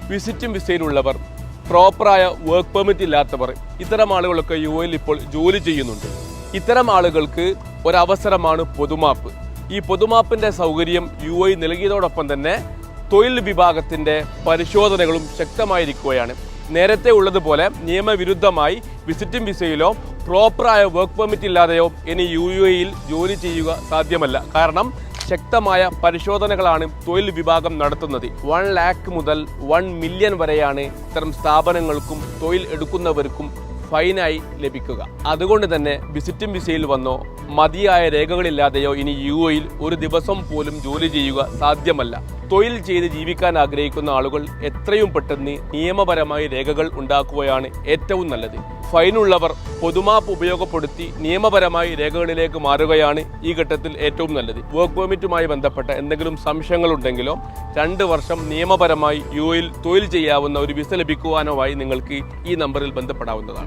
Visiting വിസയിലുള്ളവർ, പ്രോപ്പറായ work permit ഇല്ലാത്തവർ, ഇത്തരം ആളുകളൊക്കെ UAE ഇപ്പോൾ ജോലി ചെയ്യുന്നുണ്ട്. ഇത്തരം ആളുകൾക്ക് ഒരവസരമാണ് പൊതുമാപ്പ്. ഈ പൊതുമാപ്പിൻ്റെ സൗകര്യം UAE നൽകിയതോടൊപ്പം തന്നെ തൊഴിൽ വിഭാഗത്തിൻ്റെ പരിശോധനകളും ശക്തമായിരിക്കുകയാണ്. നേരത്തെ ഉള്ളതുപോലെ നിയമവിരുദ്ധമായി വിസിറ്റിംഗ് വിസയിലോ പ്രോപ്പറായ വർക്ക് പെർമിറ്റ് ഇല്ലാതെയോ ഇനി UAE ജോലി ചെയ്യുക സാധ്യമല്ല. കാരണം ശക്തമായ പരിശോധനകളാണ് തൊഴിൽ വിഭാഗം നടത്തുന്നത്. 1 lakh മുതൽ 1 million വരെയാണ് ഇത്തരം സ്ഥാപനങ്ങൾക്കും തൊഴിൽ എടുക്കുന്നവർക്കും ഫൈനായി ലഭിക്കുക. അതുകൊണ്ട് തന്നെ വിസിറ്റിംഗ് വിസയിൽ വന്നോ മതിയായ രേഖകളില്ലാതെയോ ഇനി UAE ഒരു ദിവസം പോലും ജോലി ചെയ്യുക സാധ്യമല്ല. തൊഴിൽ ചെയ്ത് ജീവിക്കാൻ ആഗ്രഹിക്കുന്ന ആളുകൾ എത്രയും പെട്ടെന്ന് നിയമപരമായി രേഖകൾ ഉണ്ടാക്കുകയാണ് ഏറ്റവും നല്ലത്. ഫൈനുള്ളവർ പൊതുമാപ്പ് ഉപയോഗപ്പെടുത്തി നിയമപരമായി രേഖകളിലേക്ക് മാറുകയാണ് ഈ ഘട്ടത്തിൽ ഏറ്റവും നല്ലത്. വർക്ക് പെർമിറ്റുമായി ബന്ധപ്പെട്ട എന്തെങ്കിലും സംശയങ്ങളുണ്ടെങ്കിലോ 2 വർഷം നിയമപരമായി UAE തൊഴിൽ ചെയ്യാവുന്ന ഒരു വിസ ലഭിക്കുവാനോ ആയി നിങ്ങൾക്ക് ഈ നമ്പറിൽ ബന്ധപ്പെടാവുന്നതാണ്.